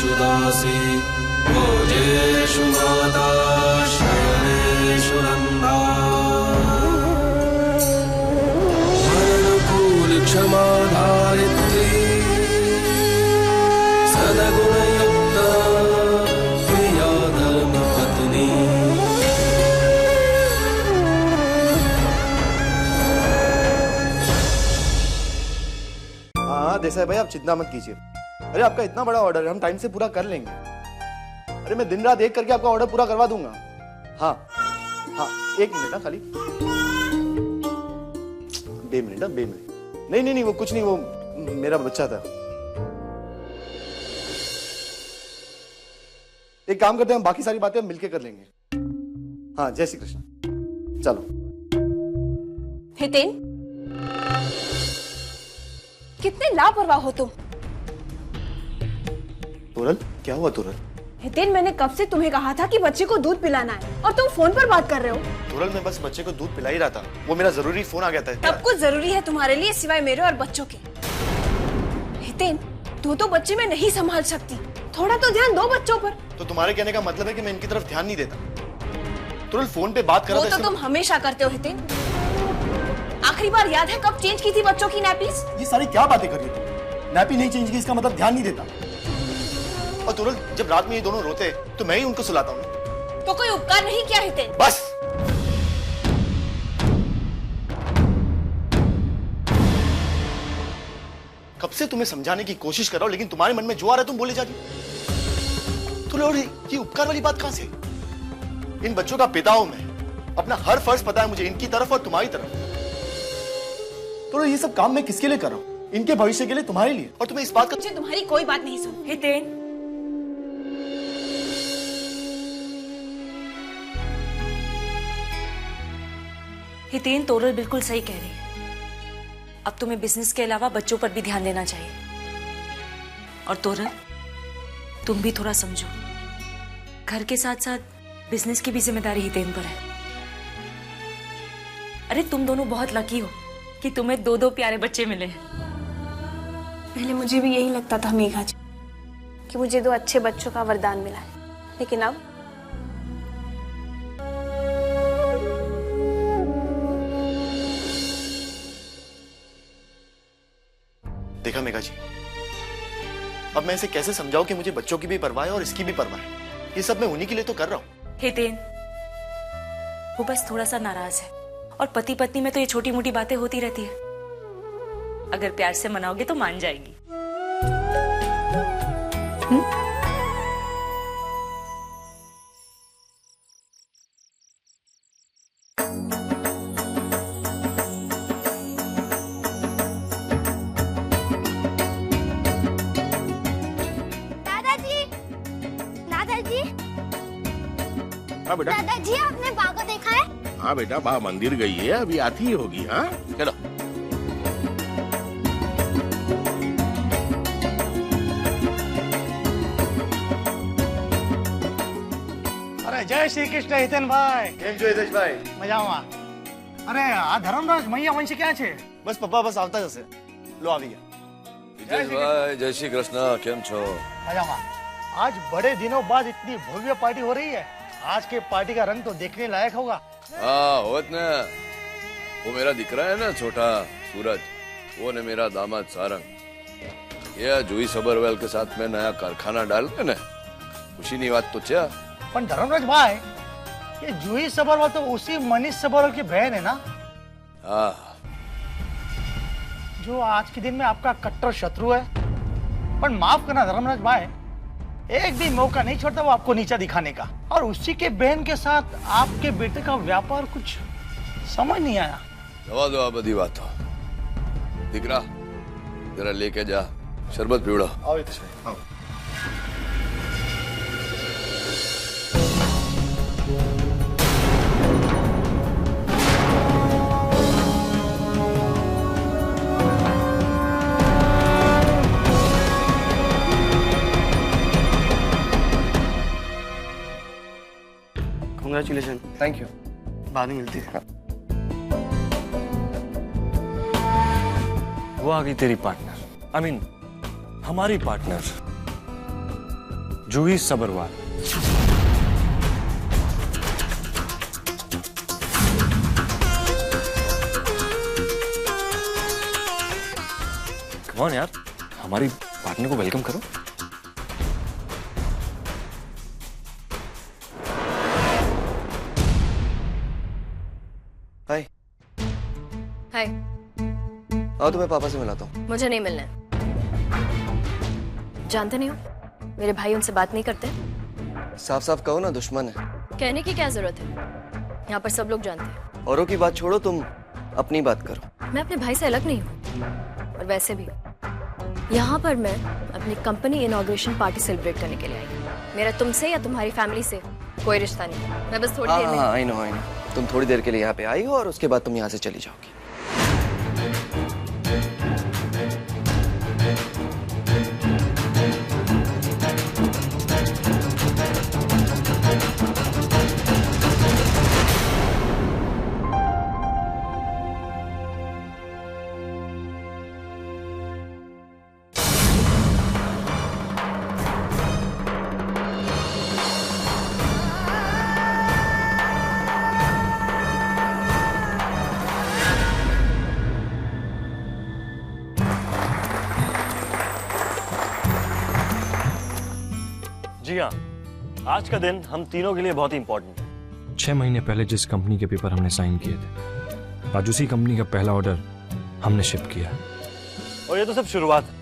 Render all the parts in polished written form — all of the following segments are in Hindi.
सर्वेषु दासी भोजेषु माता शयनेषु नन्दा अनुकूल क्षमा धारित्री सद्गुणयुक्ता प्रिया धर्मपत्नी। हाँ देसाई भाई, आप चिंता मत कीजिए। अरे आपका इतना बड़ा ऑर्डर है, हम टाइम से पूरा कर लेंगे। अरे मैं दिन रात एक करके आपका ऑर्डर पूरा करवा दूंगा। हाँ हाँ, 1 मिनट खाली, 2 मिनट, 2 मिनट। नहीं नहीं नहीं, वो कुछ नहीं, वो मेरा बच्चा था। एक काम करते हैं, हम बाकी सारी बातें हम मिलके कर लेंगे। हाँ, जय श्री कृष्ण। चलो। हितेन, कितने लापरवाह हो तुम। तुरल, क्या हुआ तुरल? हितेन, मैंने कब से तुम्हें कहा था कि बच्चे को दूध पिलाना है और तुम फोन पर बात कर रहे हो। तुरल, मैं बस बच्चे को दूध पिला ही रहा था, वो मेरा जरूरी फोन आ गया था। सब कुछ जरूरी है तुम्हारे लिए सिवाय मेरे और बच्चों के। हितेन, तू तो बच्चे में नहीं संभाल सकती, थोड़ा तो ध्यान दो बच्चों पर। तो तुम्हारे कहने का मतलब है कि मैं इनकी तरफ ध्यान नहीं देता? तुरल फोन पे बात कर रहा था। वो तो तुम हमेशा करते हो हितेन। आखिरी बार याद है कब चेंज की थी बच्चों की नैपीज? ये सारी क्या बातें कर रही हो तुम? नैपी नहीं चेंज की इसका मतलब ध्यान नहीं देता। और तुरल, जब रात में ये दोनों रोते तो मैं ही उनको सुलाता हूँ। तो कोई उपकार नहीं किया हितेन? बस। कब से तुम्हें समझाने की कोशिश कर रहा हूं, लेकिन तुम्हारे मन में जो आ रहा है तुम बोले जा रही। तुरल, और ये उपकार वाली बात कहां से? इन बच्चों का पिता हूं मैं, अपना हर फर्ज पता है मुझे, इनकी तरफ और तुम्हारी तरफ। तो ये सब काम मैं किसके लिए कर रहा हूं? इनके भविष्य के लिए, तुम्हारे लिए। और तुम्हें इस बात का मुझे तुम्हारी कोई बात नहीं सुन। हितेन, हितेन, तोरल बिल्कुल सही कह रही है। अब तुम्हें बिजनेस के अलावा बच्चों पर भी ध्यान देना चाहिए। और तोरल, तुम भी थोड़ा समझो, घर के साथ साथ बिजनेस की भी जिम्मेदारी हितेन पर है। अरे तुम दोनों बहुत लकी हो कि तुम्हें 2 प्यारे बच्चे मिले हैं। पहले मुझे भी यही लगता था मेघा जी कि मुझे 2 अच्छे बच्चों का वरदान मिला है, लेकिन अब देखा मेघा जी, अब मैं इसे कैसे समझाऊं कि मुझे बच्चों की भी परवाह है और इसकी भी परवाह है। ये सब मैं उन्हीं के लिए तो कर रहा हूं। हितेन, वो बस थोड़ा सा नाराज है, और पति पत्नी में तो ये छोटी मोटी बातें होती रहती है। अगर प्यार से मनाओगे तो मान जाएगी। हाँ बेटा। दादाजी, आपने बा को देखा है? हाँ बेटा, बा मंदिर गई है, अभी आती ही होगी। हाँ चलो। अरे जय श्री कृष्ण हितेन भाई। કેમ છો હિતેશ ભાઈ? મજામાં। અરે આ ધરમરાજ મૈયા વંશી ક્યાં છે? બસ પપ્પા, બસ આવતા જશે। લો આવી ગયા। हितेश भाई, जय श्री कृष्ण, केम छो? मजामा। आज बड़े दिनों बाद इतनी भव्य पार्टी हो रही है। आज के पार्टी का रंग तो देखने लायक होगा। हाँ होत ना, वो मेरा दिखरा है ना छोटा सूरज, वो ने मेरा दामाद सारंग, ये जूही सबरवेल के साथ में नया कारखाना डाल के ना, खुशी नहीं बात तो क्या। पर धर्मराज भाई, ये जूही सबरवाल तो उसी मनीष सबरवाल की बहन है ना? हाँ, जो आज के दिन में आपका कट्टर शत्रु है। पर माफ करना धर्मराज भाई, एक भी मौका नहीं छोड़ता वो आपको नीचा दिखाने का। और उसी के बहन के साथ आपके बेटे का व्यापार कुछ समझ नहीं आया। दवा दो बदी बात हो। दिखरा जरा लेके जा, शरबत पीवड़ो। आओ हितेश भाई, आओ। कंग्रेचुलेशन। Thank you. बाद में मिलती है। वो आ गई तेरी पार्टनर, आई मीन हमारी पार्टनर। जूही सबरवाल। कौन यार, हमारी पार्टनर को वेलकम करो। हाय। हाय। आओ तुम्हें पापा से मिलाता हूँ। मुझे नहीं मिलना है। जानते नहीं हो मेरे भाई उनसे बात नहीं करते। साफ साफ कहो ना, दुश्मन है। कहने की क्या जरूरत है, यहाँ पर सब लोग जानते हैं। औरों की बात छोड़ो, तुम अपनी बात करो। मैं अपने भाई से अलग नहीं हूँ, और वैसे भी यहाँ पर मैं अपनी कंपनी इनॉग्रेशन पार्टी सेलिब्रेट करने के लिए आई हूँ। मेरा तुमसे या तुम्हारी फैमिली से कोई रिश्ता नहीं। मैं बस थोड़ी देर में। I know. तुम थोड़ी देर के लिए यहाँ पे आई हो और उसके बाद तुम यहाँ से चली जाओगी। जी हाँ, आज का दिन हम तीनों के लिए बहुत ही इंपॉर्टेंट है। 6 महीने पहले जिस कंपनी के पेपर हमने साइन किए थे, आज उसी कंपनी का पहला ऑर्डर हमने शिप किया। और ये तो सब शुरुआत है,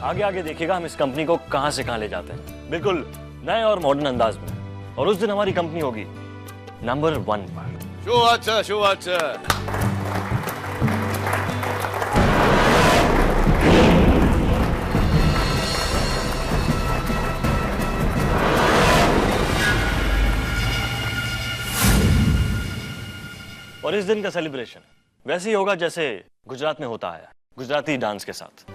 आगे आगे देखिएगा हम इस कंपनी को कहां से कहां ले जाते हैं, बिल्कुल नए और मॉडर्न अंदाज में। और उस दिन हमारी कंपनी होगी नंबर 1 पर। शो अच्छा। और इस दिन का सेलिब्रेशन वैसे ही होगा जैसे गुजरात में होता है, गुजराती डांस के साथ।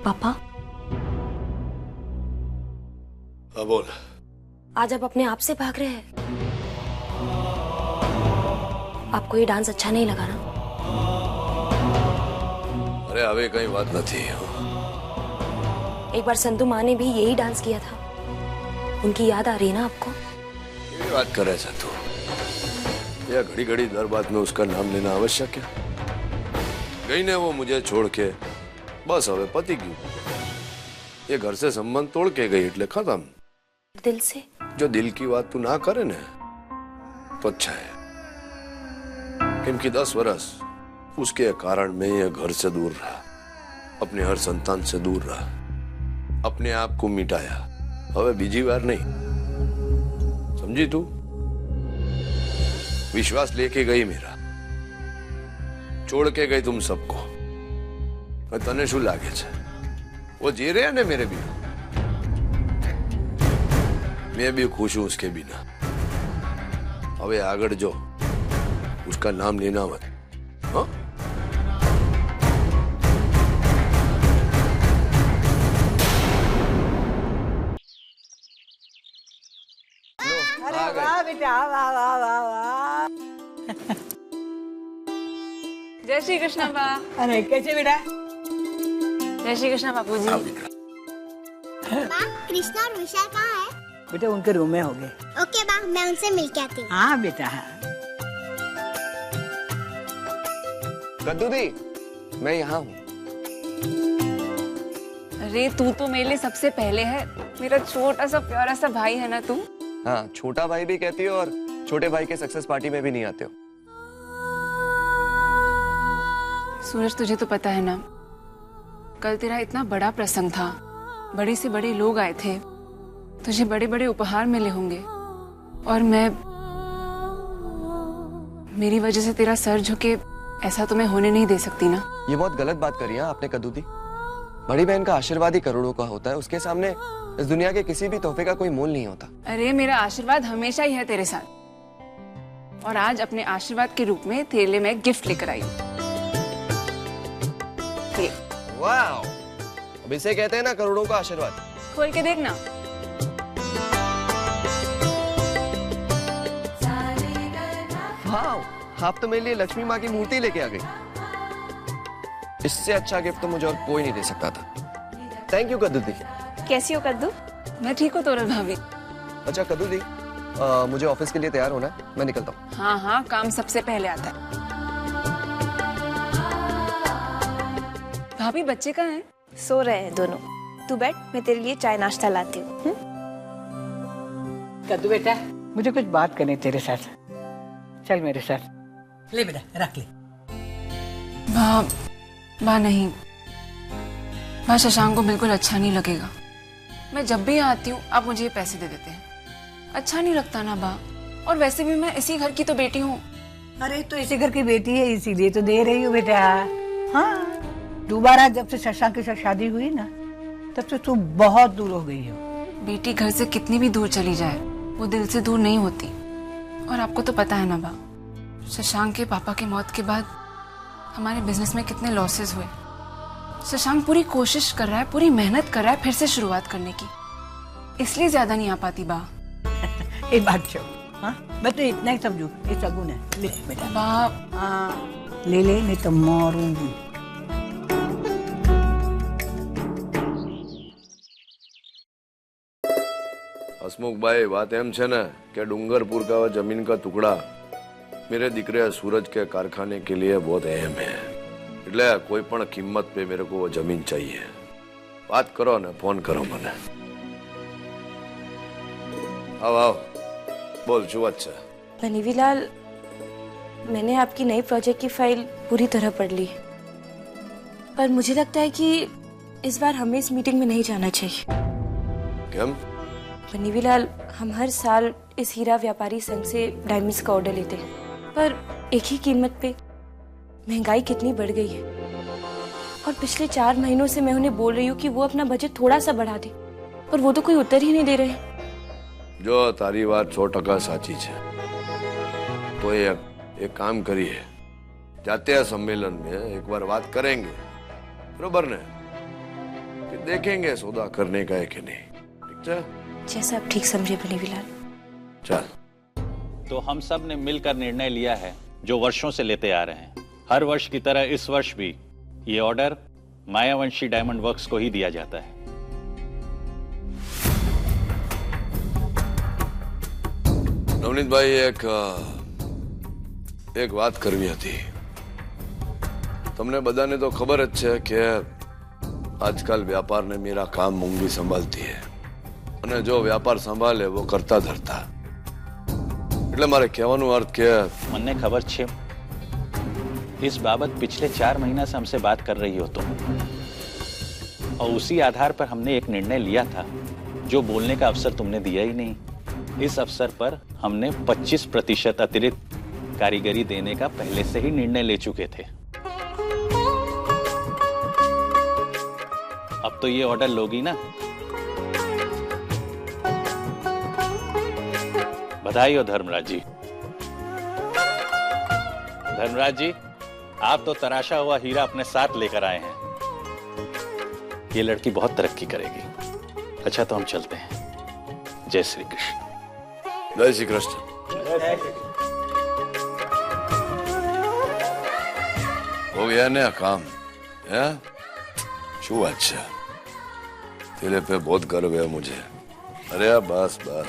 पापा, हाँ बोल। आज आप अपने आप से भाग रहे हैं। आपको ये डांस अच्छा नहीं लगा ना? अरे अबे कहीं बात न थी। एक बार संतु माँ ने भी यही डांस किया था, उनकी याद आ रही है ना आपको? ये बात कर रहे संतु, या घड़ी घड़ी दर बात में उसका नाम लेना आवश्यक है? गई ने वो मुझे छोड़ के, बस હવે પતી ગયું। ये घर से संबंध तोड़ के गई એટલે खत्म। दिल से? जो दिल की बात तू ना करे ने तो अच्छा है, क्योंकि 10 वर्ष उसके कारण मैं ये घर से दूर रहा, अपने हर संतान से दूर रहा, अपने आप को मिटाया। હવે બીજી વાર नहीं, समझी तू? विश्वास लेके गई मेरा, छोड़ के गई तुम सबको। तने शू लागे छे? वो जी रहे ने मेरे बिना, मैं भी खुश हूं उसके बिना। अबे आगड़ जो उसका नाम लेना मत। हाँ? अरे वाह बेटा, वाह वाह वाह वाह। जय श्री कृष्ण बा। अरे कैसे बेटा? जय श्री कृष्ण बापूजी। माँ, कृष्णा और विशाल कहाँ है? बेटा उनके रूम में होंगे। ओके माँ, मैं उनसे मिल के आती हूँ। हाँ बेटा हाँ। कद्दू दी, मैं यहाँ हूँ। अरे तू तो मेरे लिए सबसे पहले है। मेरा छोटा सा प्यारा सा भाई है ना तू। हाँ, छोटा भाई भी कहती हो और छोटे भाई के सक्सेस पार्टी में भी नहीं आते हो। सूरज तुझे तो पता है ना, कल तेरा इतना बड़ा प्रसंग था, बड़े से बड़े लोग आए थे, तुझे बड़े बड़े उपहार मिले होंगे और मेरी वजह से तेरा सर झुके ऐसा तो मैं होने नहीं दे सकती ना। ये बहुत गलत बात करी है आपने कद्दू दी। बड़ी बहन का आशीर्वाद ही करोड़ों का होता है, उसके सामने इस दुनिया के किसी भी तोहफे का कोई मोल नहीं होता। अरे मेरा आशीर्वाद हमेशा ही है तेरे साथ, और आज अपने आशीर्वाद के रूप में तेरे लिए मैं गिफ्ट लेकर आई हूँ। वाह, अब इसे कहते हैं ना करोड़ों का आशीर्वाद। खोल के देखना। वाह, आप तो मेरे लिए लक्ष्मी माँ की मूर्ति लेके आ गई। इससे अच्छा गिफ्ट तो मुझे और कोई नहीं दे सकता था। थैंक यू कद्दू दी। कैसी हो कद्दू? मैं ठीक हूँ तोरल भाभी। अच्छा कद्दू दी, मुझे ऑफिस के लिए तैयार होना है, मैं निकलता हूँ। हाँ हाँ, काम सबसे पहले आता है। भाभी बच्चे कहाँ हैं? सो रहे हैं दोनों। तू बैठ, मैं तेरे लिए चाय नाश्ता लाती हूँ। कद्दू बेटा, मुझे कुछ बात करनी तेरे साथ। चल मेरे साथ। ले बेटा, रख ले। बा नहीं, बा शशांक को बिल्कुल अच्छा नहीं लगेगा। मैं जब भी आती हूँ आप मुझे ये पैसे दे देते हैं। अच्छा नहीं लगता ना बा, और वैसे भी मैं इसी घर की तो बेटी हूँ। अरे तो इसी घर की बेटी है, इसीलिए तो दे रही हूँ बेटा। हाँ, दोबारा जब से शशांक के साथ शादी हुई ना, तब से तू बहुत दूर हो गई हो। बेटी घर से कितनी भी दूर चली जाए, वो दिल से दूर नहीं होती। और आपको तो पता है ना बा, शशांक के पापा की मौत के बाद हमारे बिजनेस में कितने लॉसेस हुए। शशांक पूरी कोशिश कर रहा है, पूरी मेहनत कर रहा है फिर से शुरुआत करने की, इसलिए ज्यादा नहीं आ पाती बा। एक बात छोड़, हाँ मैं तो इतना ही समझू, ये सगुन है। ले बेटा बा। हाँ ले ले, नहीं तो मारूंगी। हसमुख भाई, बात एम छे ने कि डूंगरपुर का जमीन का टुकड़ा मेरे दिकरे सूरज के कारखाने के लिए बहुत अहम है, એટલે कोई पण कीमत पे मेरे को वो जमीन चाहिए। बात करो ना, फोन करो मने। आओ आओ, बोल शू बात है? बनीवीलाल, मैंने आपकी नई प्रोजेक्ट की फाइल पूरी तरह पढ़ ली, पर मुझे लगता है कि इस बार हमें इस मीटिंग में नहीं जाना चाहिए। क्यों? बनीवीलाल, हम हर साल इस हीरा व्यापारी संघ से डायमंड्स का ऑर्डर लेते हैं, पर एक ही कीमत पे। महंगाई कितनी बढ़ गई है, और पिछले 4 महीनों से मैं उन्हें बोल रही हूँ कि वो अपना बजट थोड़ा सा बढ़ा दे, पर वो तो कोई उत्तर ही नहीं दे रहे। जो तारी बात 100% साची है, तो एक काम करिए, जाते हैं सम्मेलन में एक बार बात करेंगे, बरोबर ने? फिर देखेंगे सौदा करने का है कि नहीं। ठीक है, जैसा आप ठीक समझे बनीवीलाल। चल। तो हम सब ने मिलकर निर्णय लिया है, जो वर्षों से लेते आ रहे हैं। हर वर्ष की तरह इस वर्ष भी ये ऑर्डर मायावंशी डायमंड वर्क्स को ही दिया जाता है। नवनीत भाई, एक बात करवी હતી। તમને બધાને તો ખબર જ છે કે આજકાલ વ્યાપારને મેરા કામ મૂંગી સંભાળતી है, અને જો વ્યાપાર સંભાળે वो કરતા ધરતા। એટલે મારે કહેવાનો અર્થ કે મને ખબર છે, इस बाबत पिछले 4 महीना से हमसे बात कर रही हो तुम, और उसी आधार पर हमने एक निर्णय लिया था, जो बोलने का अवसर तुमने दिया ही नहीं। इस अवसर पर हमने 25% अतिरिक्त कारीगरी देने का पहले से ही निर्णय ले चुके थे। अब तो ये ऑर्डर लोगी ना? बधाई हो धर्मराज जी। धर्मराज जी, आप तो तराशा हुआ हीरा अपने साथ लेकर आए हैं। ये लड़की बहुत तरक्की करेगी। अच्छा तो हम चलते हैं। जय श्री कृष्ण। जय श्री कृष्ण। हो गया नया काम है? शू अच्छा, तेरे पे बहुत गर्व है मुझे। अरे यार बस बस,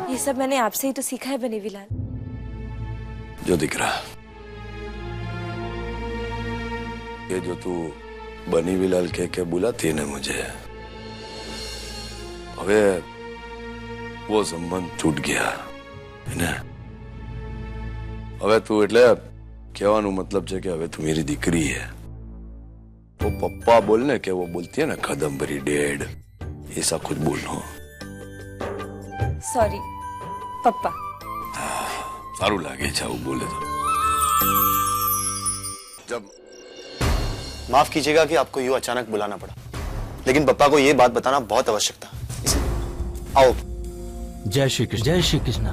ये सब मैंने आपसे ही तो सीखा है बनीवीलाल। जो दिख रहा ये जो तू बनीवीलाल कह के बुलाती है ना मुझे, अबे वो संबंध छूट गया है ना। હવે તું એટલે કહેવાનું મતલબ છે કે હવે તું मेरी દીકરી है। वो पप्पा बोलने के वो बोलती है ना कादम्बरी डेड, ऐसा कुछ बोलो। सॉरी पप्पा। सारू लागे जाओ बोले तो। जब माफ कीजिएगा कि आपको यूं अचानक बुलाना पड़ा, लेकिन पप्पा को ये बात बताना बहुत आवश्यक था। आओ। जय श्री कृष्ण। जय श्री कृष्ण।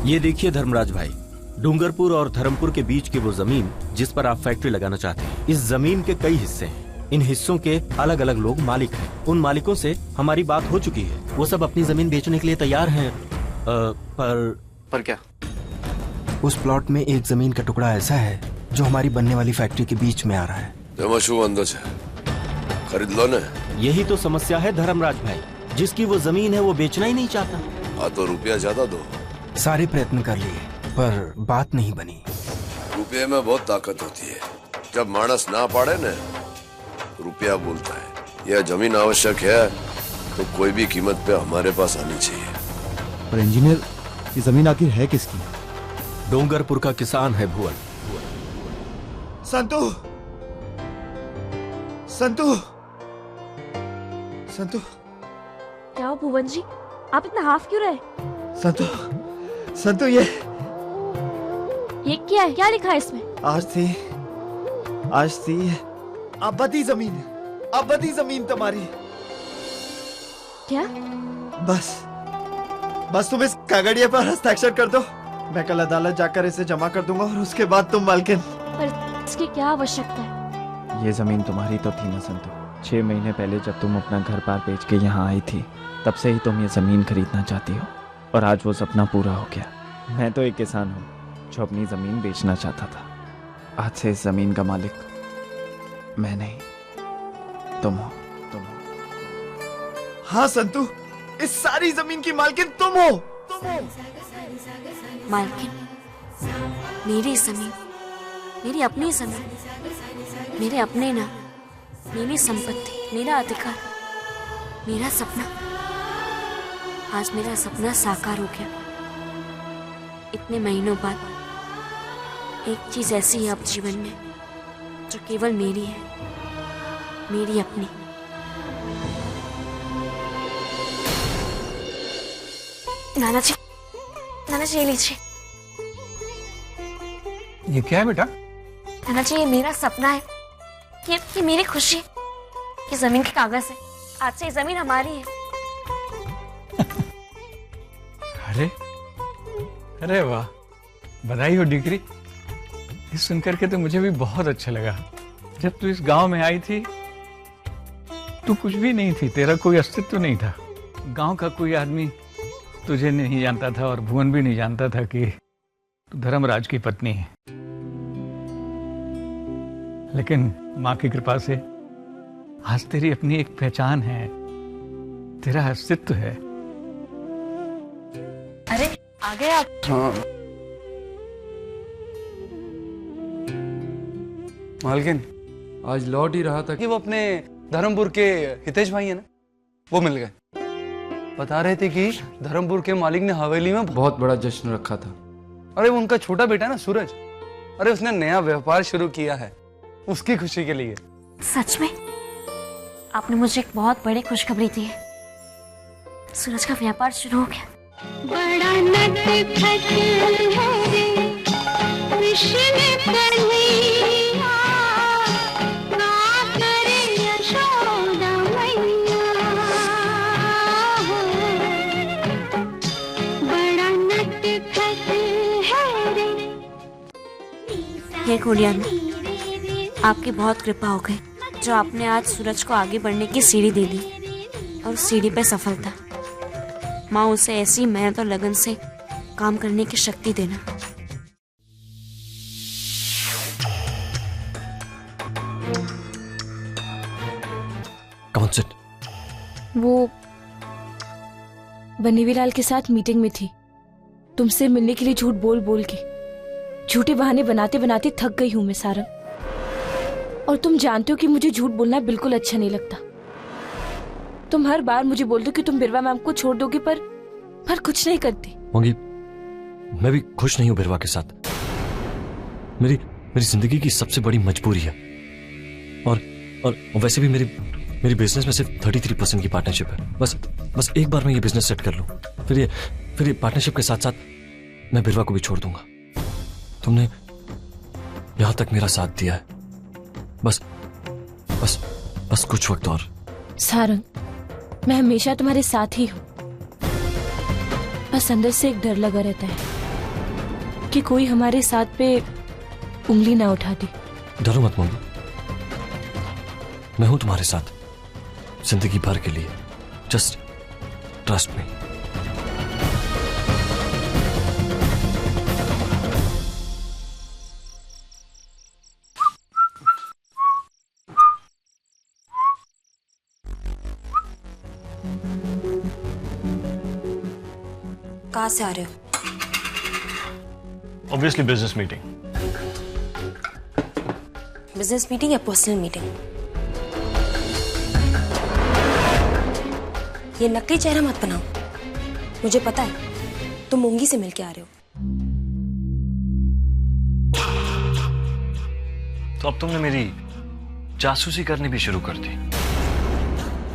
ये देखिए धर्मराज भाई, डूंगरपुर और धर्मपुर के बीच की वो जमीन जिस पर आप फैक्ट्री लगाना चाहते हैं, इस जमीन के कई हिस्से हैं। इन हिस्सों के अलग अलग लोग मालिक हैं। उन मालिकों से हमारी बात हो चुकी है, वो सब अपनी जमीन बेचने के लिए तैयार हैं। पर क्या? उस प्लॉट में एक जमीन का टुकड़ा ऐसा है जो हमारी बनने वाली फैक्ट्री के बीच में आ रहा है। खरीद लो ना। यही तो समस्या है धर्मराज भाई, जिसकी वो जमीन है वो बेचना ही नहीं चाहता। हाँ तो रुपया ज्यादा दो। सारे प्रयत्न कर लिए पर बात नहीं बनी। रुपये में बहुत ताकत होती है। जब मानस ना पाड़े न रुपया बोलता है। यह जमीन आवश्यक है तो कोई भी कीमत पे हमारे पास आनी चाहिए। पर इंजीनियर, ये जमीन आखिर है किसकी? डोंगरपुर का किसान है भुवन। संतु, संतु, संतु। क्या हो भुवन जी, आप इतना हाफ क्यों रहे? संतु, संतु ये क्या है? क्या लिखा है इसमें? आज थी आबादी जमीन, आबादी जमीन तुम्हारी। क्या? बस तुम इस कागड़िया पर हस्ताक्षर कर दो, मैं कल अदालत जाकर इसे जमा कर दूंगा और उसके बाद तुम मालकिन। पर इसकी क्या आवश्यकता है? ये जमीन तुम्हारी तो थी ना संतु। 6 महीने पहले जब तुम अपना घर बार बेच के यहाँ आई थी, तब से ही तुम ये जमीन खरीदना चाहती हो और आज वो सपना पूरा हो गया। मैं तो एक किसान हूँ जो अपनी जमीन बेचना चाहता था। आज से इस जमीन का मालिक मैं नहीं, तुम हो। हाँ संतु, इस सारी जमीन की मालकिन तुम हो। मालकिन? मेरी जमीन, मेरी अपनी जमीन, मेरे अपने नाम, मेरी संपत्ति, मेरा अधिकार, मेरा सपना। आज मेरा सपना साकार हो गया। इतने महीनों बाद एक चीज ऐसी है अब जीवन में जो केवल मेरी है, मेरी अपनी। नाना जी, ये लीजिए। ये क्या है बेटा? नाना जी, ये मेरा सपना है, ये मेरी खुशी है। ये जमीन के कागज है, आज से ये जमीन हमारी है। अरे वाह, बधाई हो डिग्री। ये सुनकर के तो मुझे भी बहुत अच्छा लगा। जब तू इस गांव में आई थी तू कुछ भी नहीं थी, तेरा कोई अस्तित्व नहीं था। गांव का कोई आदमी तुझे नहीं जानता था और भुवन भी नहीं जानता था कि तू धर्मराज की पत्नी है। लेकिन माँ की कृपा से आज तेरी अपनी एक पहचान है, तेरा अस्तित्व है। अरे आ गए आप? हाँ मालकिन, आज लौट ही रहा था कि वो अपने धर्मपुर के हितेश भाई है ना, वो मिल गए। बता रहे थे कि धर्मपुर के मालिक ने हवेली में बहुत बड़ा जश्न रखा था। अरे वो उनका छोटा बेटा ना सूरज, अरे उसने नया व्यापार शुरू किया है, उसकी खुशी के लिए। सच में? आपने मुझे एक बहुत बड़ी खुशखबरी दी है। सूरज का व्यापार शुरू हो गया। बड़ा नटखट है रे कृष्ण कन्हैया, हे कोडियानो, आपकी बहुत कृपा हो गई जो आपने आज सूरज को आगे बढ़ने की सीढ़ी दे दी और सीढ़ी पे सफलता। माँ उसे ऐसी मेहनत और लगन से काम करने की शक्ति देना। Come on, sit. वो बनीवीलाल के साथ मीटिंग में थी। तुमसे मिलने के लिए झूठ बोल बोल के, झूठे बहाने बनाते बनाते थक गई हूं मैं सारंग। और तुम जानते हो कि मुझे झूठ बोलना बिल्कुल अच्छा नहीं लगता। तुम हर बार मुझे बोलते हो कि तुम बिरवा मैम को छोड़ दोगे, पर कुछ नहीं करते। मोंगी, मैं भी खुश नहीं हूं बिरवा के साथ। मेरी जिंदगी की सबसे बड़ी मजबूरी है। और वैसे भी मेरी बिजनेस में सिर्फ 33% की पार्टनरशिप है। बस एक बार मैं ये बिजनेस सेट कर लूं, फिर ये पार्टनरशिप के साथ साथ मैं बिरवा को भी छोड़ दूंगा। तुमने यहां तक मेरा साथ दिया है, बस कुछ वक्त और। सारंग, मैं हमेशा तुम्हारे साथ ही हूं, बस अंदर से एक डर लगा रहता है कि कोई हमारे साथ पे उंगली ना उठा दे। डरो मत मोंगी, मैं हूं तुम्हारे साथ जिंदगी भर के लिए। Just trust me. कहाँ से आ रहे हो? Obviously business meeting. Business meeting या पर्सनल मीटिंग? ये नकली चेहरा मत बनाओ, मुझे पता है तुम मूंगी से मिलके आ रहे हो। तो अब तुमने मेरी जासूसी करनी भी शुरू कर दी।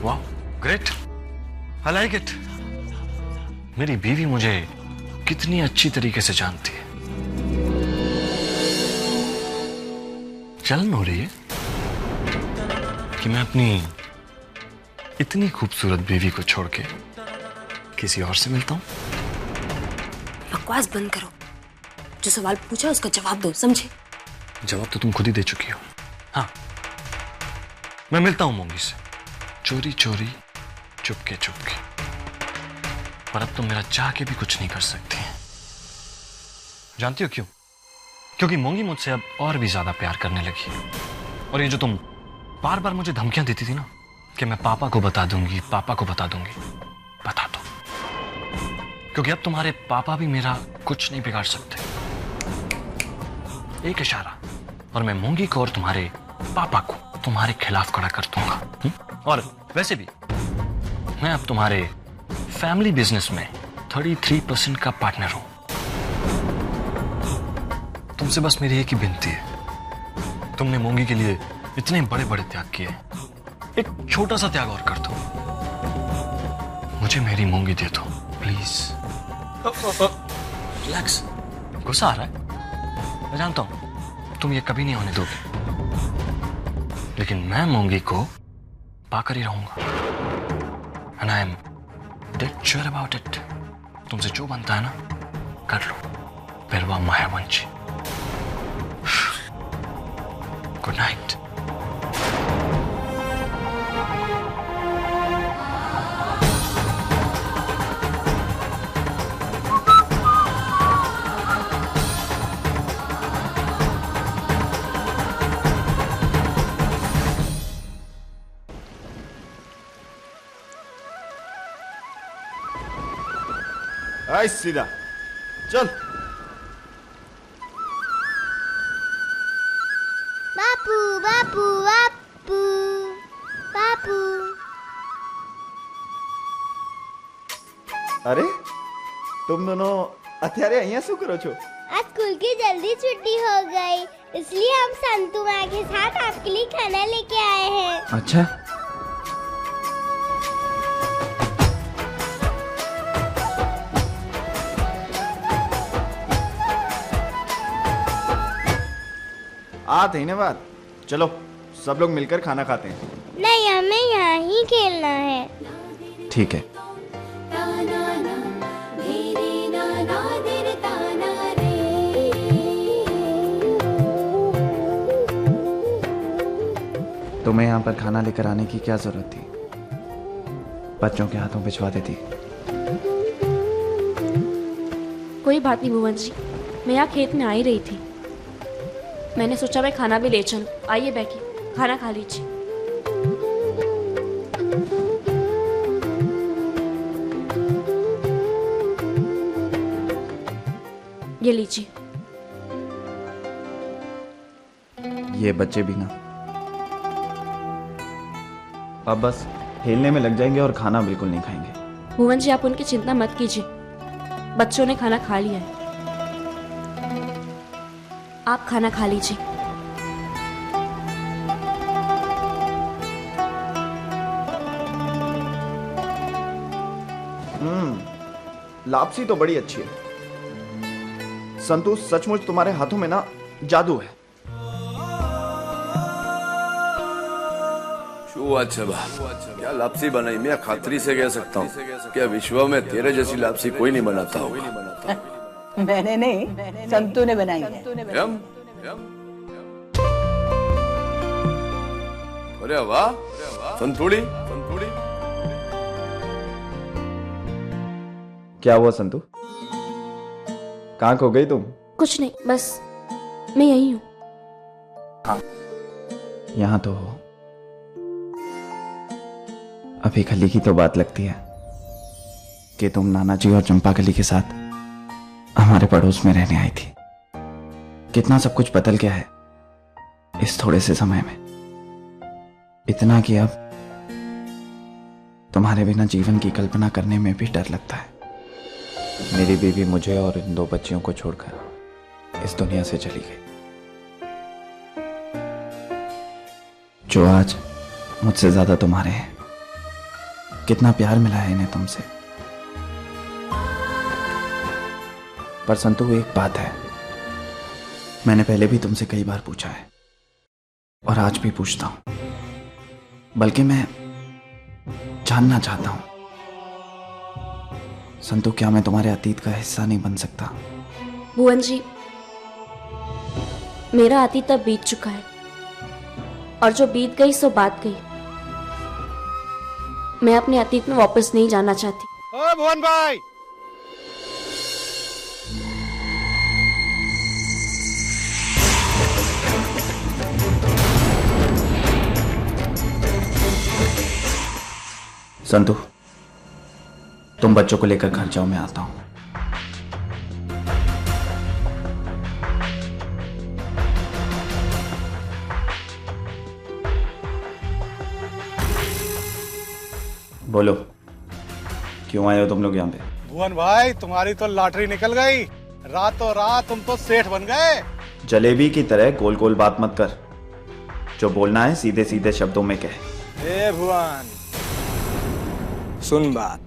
वाह, ग्रेट, आई लाइक इट। मेरी बीवी मुझे कितनी अच्छी तरीके से जानती है। जलन हो रही है कि मैं अपनी इतनी खूबसूरत बीवी को छोड़ के किसी और से मिलता हूं। बकवास बंद करो, जो सवाल पूछा उसका जवाब दो, समझे? जवाब तो तुम खुद ही दे चुकी हो। हाँ, मैं मिलता हूं मोंगी से, चोरी चोरी, चुपके चुपके। पर अब तुम मेरा चाह के भी कुछ नहीं कर सकती। जानती हो क्यों? क्योंकि मोंगी मुझसे अब और भी ज्यादा प्यार करने लगी। और ये जो तुम बार बार मुझे धमकियां देती थी ना कि मैं पापा को बता दूंगी, पापा को बता दूंगी, बता दो। क्योंकि अब तुम्हारे पापा भी मेरा कुछ नहीं बिगाड़ सकते। एक इशारा और मैं मोंगी को और तुम्हारे पापा को तुम्हारे खिलाफ खड़ा कर दूंगा। और वैसे भी मैं अब तुम्हारे फैमिली बिजनेस में 33% का पार्टनर हूं। तुमसे बस मेरी एक ही विनती है, तुमने मोंगी के लिए इतने बड़े बड़े त्याग किए, एक छोटा सा त्याग और कर दो। मुझे मेरी मोंगी दे दो प्लीज। रिलैक्स, गुस्सा आ रहा है, मैं जानता हूं तुम ये कभी नहीं होने दोगे, लेकिन मैं मोंगी को पाकर ही रहूंगा। And I am dead sure about it. तुमसे जो बनता है ना कर लो, बिरवा मायावंशी। Good night. आई सीधा चल। बापू बापू बापू बापू। अरे तुम दोनों અત્યારે અહીંયા શું કરો છો? आज स्कूल की जल्दी छुट्टी हो गई, इसलिए हम संतू माँ के साथ आपके लिए खाना लेके आए हैं। अच्छा, आ थी ना बात। चलो सब लोग मिलकर खाना खाते हैं। नहीं, हमें यहाँ ही खेलना है। ठीक है। तुम्हें यहाँ पर खाना लेकर आने की क्या जरूरत थी? बच्चों के हाथों भिजवा देती। कोई बात नहीं भुवन जी, मैं यहाँ खेत में आ ही रही थी। मैंने सोचा मैं खाना भी ले चलूं। आइए बैठिए, खाना खा लीजिए। ये लीजिए। ये बच्चे भी ना अब बस खेलने में लग जाएंगे और खाना बिल्कुल नहीं खाएंगे। भुवन जी, आप उनकी चिंता मत कीजिए, बच्चों ने खाना खा लिया है। आप खाना खा लीजिए। लापसी तो बड़ी अच्छी है संतू, सचमुच तुम्हारे हाथों में ना जादू है। अच्छा क्या लापसी बनाई, मैं खातरी से कह सकता हूँ क्या विश्व में तेरे जैसी लापसी कोई नहीं बनाता होगा। मैंने नहीं, संतू ने बनाई है। अरे वाह, संतुड़ी। क्या हुआ संतू, कहाँ खो गई तुम? कुछ नहीं, बस मैं यही हूँ। हाँ, यहाँ तो हो। अभी खली की तो बात लगती है कि तुम नाना जी और चंपा कली के साथ हमारे पड़ोस में रहने आई थी। कितना सब कुछ बदल गया है इस थोड़े से समय में, इतना कि अब तुम्हारे बिना जीवन की कल्पना करने में भी डर लगता है। मेरी बीवी मुझे और इन 2 बच्चियों को छोड़कर इस दुनिया से चली गई, जो आज मुझसे ज्यादा तुम्हारे हैं। कितना प्यार मिला है इन्हें तुमसे। पर संतु, एक बात है, मैंने पहले भी तुमसे कई बार पूछा है और आज भी पूछता हूं, बल्कि मैं जानना चाहता हूं संतु, क्या मैं तुम्हारे अतीत का हिस्सा नहीं बन सकता? भुवन जी, मेरा अतीत अब बीत चुका है और जो बीत गई सो बात गई। मैं अपने अतीत में वापस नहीं जाना चाहती। ओ भुवन भाई, संतु, तुम बच्चों को लेकर घर जाओ, मैं आता हूं। बोलो, क्यों आए हो तुम लोग यहाँ पे? भुवन भाई, तुम्हारी तो लॉटरी निकल गई। रातों रात तुम तो सेठ बन गए। जलेबी की तरह गोल गोल बात मत कर, जो बोलना है सीधे सीधे शब्दों में कह। ए भुवन, सुन बात,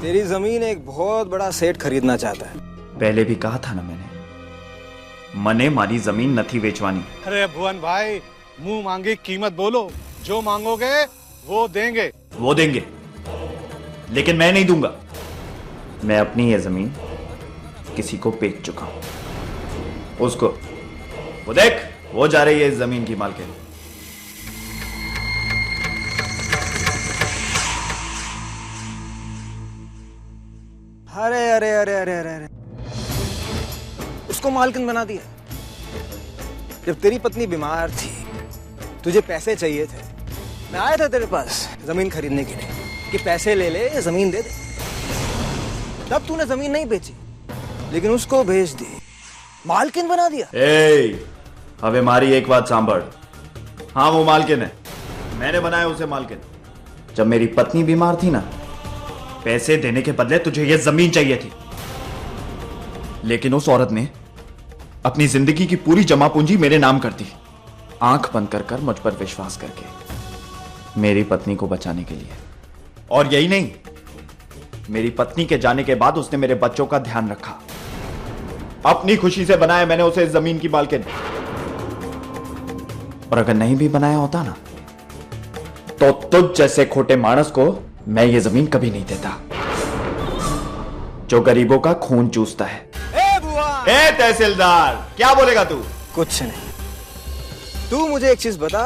तेरी जमीन एक बहुत बड़ा सेठ खरीदना चाहता है। पहले भी कहा था ना मैंने, मने मारी जमीन न थी बेचवानी। अरे भुवन भाई, मुंह मांगी कीमत बोलो, जो मांगोगे वो देंगे। वो देंगे, लेकिन मैं नहीं दूंगा। मैं अपनी ये जमीन किसी को बेच चुका हूं। उसको वो देख, वो जा रही है इस जमीन की मालकिन। अरे अरे अरे अरे अरे अरे, उसको मालकिन बना दिया। जब तेरी पत्नी बीमार थी, तुझे पैसे चाहिए थे, मैं आया था तेरे पास जमीन खरीदने के लिए कि पैसे ले ले, जमीन दे दे। तब तूने जमीन नहीं बेची, लेकिन उसको भेज दी, मालकिन बना दिया। अबे मारी एक बात सांभर। हाँ, वो मालकिन है, मैंने बनाया उसे मालकिन। जब मेरी पत्नी बीमार थी ना, पैसे देने के बदले तुझे ये जमीन चाहिए थी, लेकिन उस औरत ने अपनी जिंदगी की पूरी जमा पूंजी मेरे नाम कर दी, आंख बंद कर मुझ पर विश्वास करके, मेरी पत्नी को बचाने के लिए। और यही नहीं, मेरी पत्नी के जाने के बाद उसने मेरे बच्चों का ध्यान रखा। अपनी खुशी से बनाया मैंने उसे इस जमीन की मालकिन। और अगर नहीं भी बनाया होता ना, तो तुझ जैसे खोटे मानस को मैं ये जमीन कभी नहीं देता, जो गरीबों का खून चूसता है। ए तहसीलदार, क्या बोलेगा तू? कुछ नहीं। तू मुझे एक चीज बता,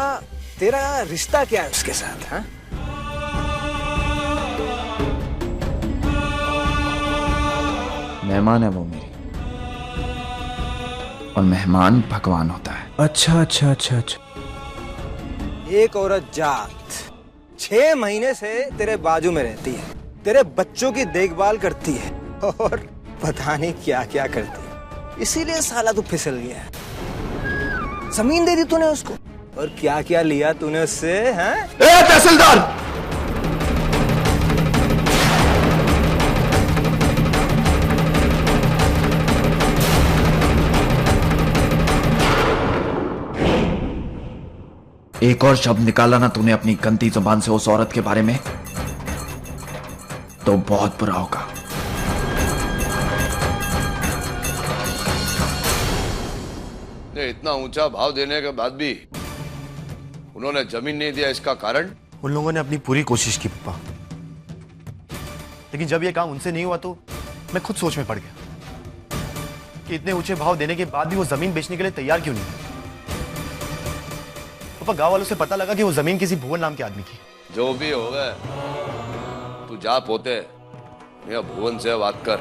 तेरा रिश्ता क्या है उसके साथ? हाँ, मेहमान है वो मेरी, और मेहमान भगवान होता है। अच्छा अच्छा अच्छा अच्छा। एक औरत जात 6 महीने से तेरे बाजू में रहती है, तेरे बच्चों की देखभाल करती है और पता नहीं क्या क्या करती है, इसीलिए साला तू फिसल गया है। जमीन दे दी तूने उसको, और क्या क्या लिया तूने उससे? हैं? तहसीलदार, एक और शब्द निकाला ना तूने अपनी गंदी जुबान से उस औरत के बारे में तो बहुत बुरा होगा। इतना ऊंचा भाव देने के बाद भी उन्होंने जमीन नहीं दिया, इसका कारण? उन लोगों ने अपनी पूरी कोशिश की पापा, लेकिन जब ये काम उनसे नहीं हुआ तो मैं खुद सोच में पड़ गया कि इतने ऊंचे भाव देने के बाद भी वो जमीन बेचने के लिए तैयार क्यों नहीं है। पापा, गांव वालों से पता लगा कि वो जमीन किसी भुवन नाम के आदमी की। जो भी हो गए, तू जा पोते या भुवन से बात कर,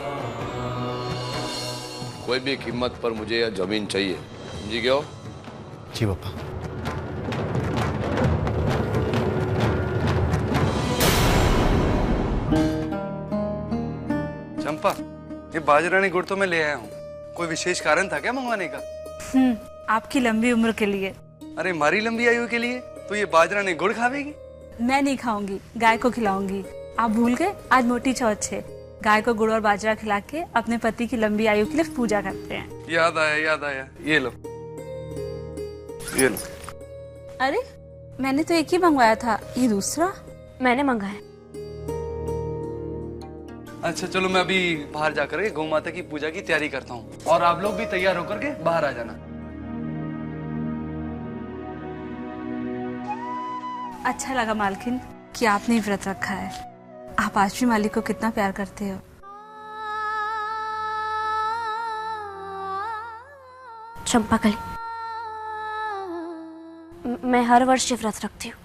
कोई भी कीमत पर मुझे यह जमीन चाहिए, समझी क्यों? जी पापा। चंपा, ये बाजरानी गुड़ तो मैं ले आया हूँ, कोई विशेष कारण था क्या मंगवाने का? आपकी लंबी उम्र के लिए। अरे हमारी लंबी आयु के लिए तो ये बाजरानी गुड़ खावेगी? मैं नहीं खाऊंगी, गाय को खिलाऊंगी। आप भूल गए, आज मोटी चौथ है। गाय को गुड़ और बाजरा खिला के अपने पति की लंबी आयु के लिए पूजा करते हैं। याद आया, ये लो, ये लो। अरे मैंने तो एक ही मंगवाया था, ये दूसरा? मैंने मंगाया। अच्छा चलो, मैं अभी बाहर जाकर के गौ माता की पूजा की तैयारी करता हूँ, और आप लोग भी तैयार होकर के बाहर आ जाना। अच्छा लगा मालकिन कि आपने व्रत रखा है। आप आज भी मालिक को कितना प्यार करते हो। चंपाकली, मैं हर वर्ष ये व्रत रखती हूँ।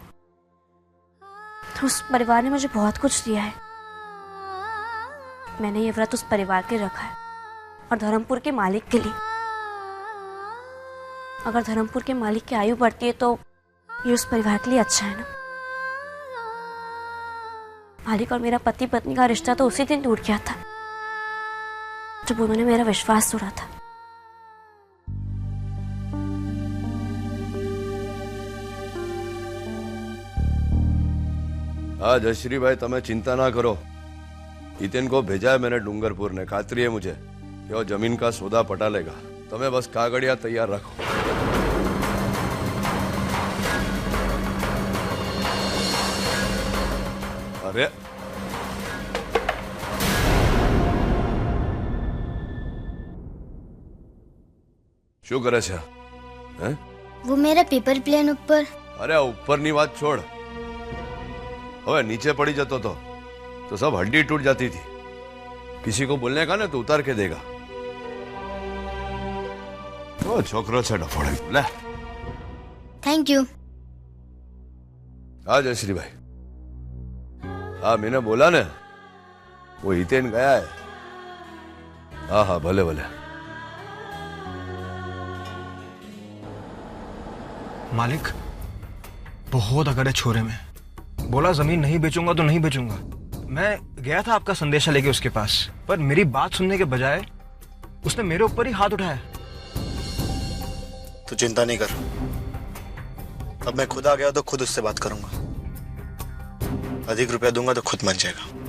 तो उस परिवार ने मुझे बहुत कुछ दिया है। मैंने ये व्रत उस परिवार के रखा है और धर्मपुर के मालिक के लिए। अगर धर्मपुर के मालिक की आयु बढ़ती है तो ये उस परिवार के लिए अच्छा है ना। मालिक और मेरा पति पत्नी का रिश्ता तो उसी दिन टूट गया था जब उन्होंने मेरा विश्वास तोड़ा था। हाँ जयश्री भाई, तमें चिंता ना करो। हितेन को भेजा है मैंने डूंगरपुर ने, खातरी है मुझे कि वो जमीन का सौदा पटा लेगा। तुम्हें बस कागड़िया तैयार रखो। अरे शू करे छे? हैं? वो मेरा पेपर प्लेन ऊपर। अरे ऊपर नी बात छोड़, હવે नीचे पड़ी जतो तो सब हड्डी टूट जाती थी। किसी को बोलने का ना तो उतार के देगा। तो छोकरो से डफोड़े ले। Thank you. हाँ जयश्री भाई, हाँ मैंने बोला ना, वो हितेन गया है। हाँ हाँ भले भले। मालिक बहुत अकड़ है छोरे में, बोला जमीन नहीं बेचूंगा तो नहीं बेचूंगा। मैं गया था आपका संदेशा लेके उसके पास, पर मेरी बात सुनने के बजाय उसने मेरे ऊपर ही हाथ उठाया। तू चिंता नहीं कर, अब मैं खुद आ गया तो खुद उससे बात करूंगा। अधिक रुपया दूंगा तो खुद मान जाएगा।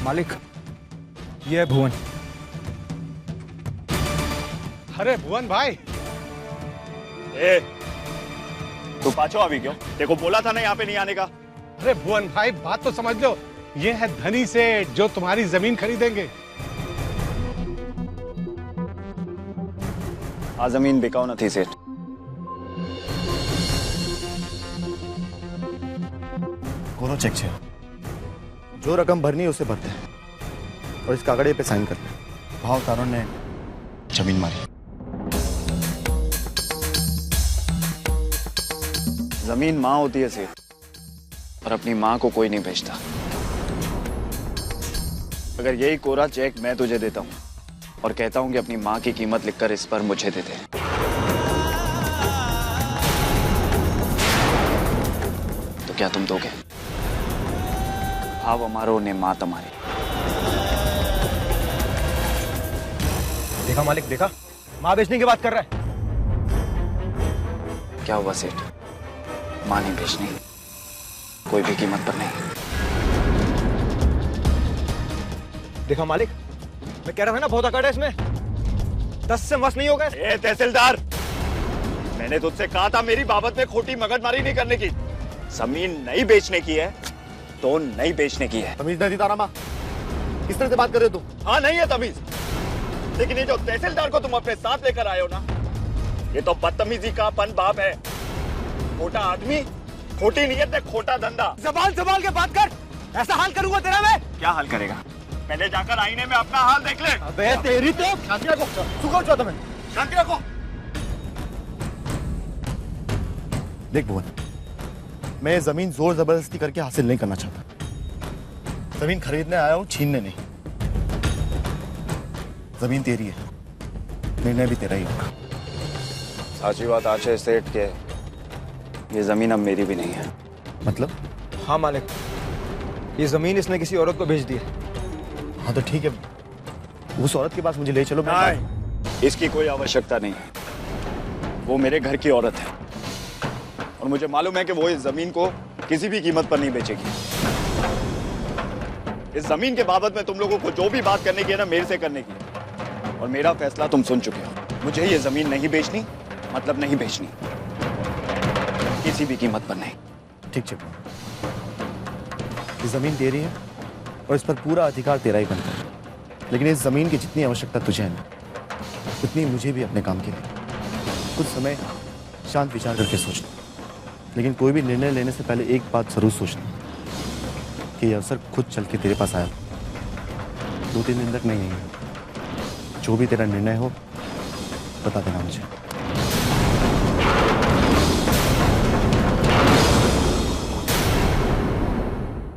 मालिक, ये है भुवन। अरे भुवन भाई, तू पाछो अभी क्यों? देखो बोला था ना यहाँ पे नहीं आने का। अरे भुवन भाई बात तो समझ लो, ये है धनी सेठ जो तुम्हारी जमीन खरीदेंगे। आ जमीन बिकाऊ न थी सेठ। कोनो चेक छे, जो रकम भरनी है उसे भरते हैं और इस कागड़े पे साइन करते हैं। भाव तारण ने जमीन मारी। जमीन माँ होती है सेठ, और अपनी माँ को कोई नहीं भेजता। अगर यही कोरा चेक मैं तुझे देता हूँ और कहता हूँ कि अपनी माँ की कीमत लिखकर इस पर मुझे दे दे, तो क्या तुम दोगे? भाव हमारो ने माँ तुम्हारी। देखा मालिक, देखा माँ बेचने की बात कर रहा है। क्या हुआ सेठ? माँ नहीं बेचनी, कोई भी कीमत पर नहीं। देखा मालिक, मैं कह रहा था ना बहुत अकड़ है इसमें, 10 से मस नहीं होगा। ए तहसीलदार, मैंने तुझसे कहा था मेरी बाबत में खोटी मगजमारी नहीं करने की। जमीन नहीं बेचने की है तो नहीं बेचने की है। तमीज नहीं तारा माँ, किस तरह से बात कर रहे हो तुम? हाँ नहीं है तमीज, लेकिन ये जो तहसीलदार को तुम अपने साथ लेकर आए हो ना, ये तो बदतमीजी का पन बाप है। खोटा आदमी, खोटी नीयत, खोटा धंधा। जबान संभाल के बात कर, ऐसा हाल करूंगा तेरा मैं। क्या हाल करेगा? पहले जाकर आईने में अपना हाल देख ले। अबे तेरी तो शांति रखो, सुखाओ चाहता मैं। शांति रखो। देख भुवन, मैं जमीन जोर जबरदस्ती करके हासिल नहीं करना चाहता। जमीन खरीदने आया हूं, छीनने नहीं। जमीन तेरी है, निर्णय भी तेरा ही होगा। साची बात आज है सेठ के, ये जमीन अब मेरी भी नहीं है। मतलब? हाँ मालिक, ये जमीन इसने किसी औरत को भेज दी है। हाँ तो ठीक है, उस औरत के पास मुझे ले चलो। नहीं, इसकी कोई आवश्यकता नहीं है। वो मेरे घर की औरत है और मुझे मालूम है कि वो इस जमीन को किसी भी कीमत पर नहीं बेचेगी। इस जमीन के बाबत में तुम लोगों को जो भी बात करने की है ना, मेरे से करने की है, और मेरा फैसला तुम सुन चुके हो। मुझे ये जमीन नहीं बेचनी, मतलब नहीं बेचनी, किसी भी कीमत पर नहीं। ठीक है, ये जमीन तेरी है और इस पर पूरा अधिकार तेरा ही बनता है, लेकिन इस जमीन की जितनी आवश्यकता तुझे है ना, उतनी मुझे भी अपने काम के लिए। कुछ समय शांत विचार करके सोचना, लेकिन कोई भी निर्णय लेने से पहले एक बात जरूर सोचना कि यह अवसर खुद चल के तेरे पास आया, 2-3 दिन तक नहीं है। जो भी तेरा निर्णय हो बता देना मुझे।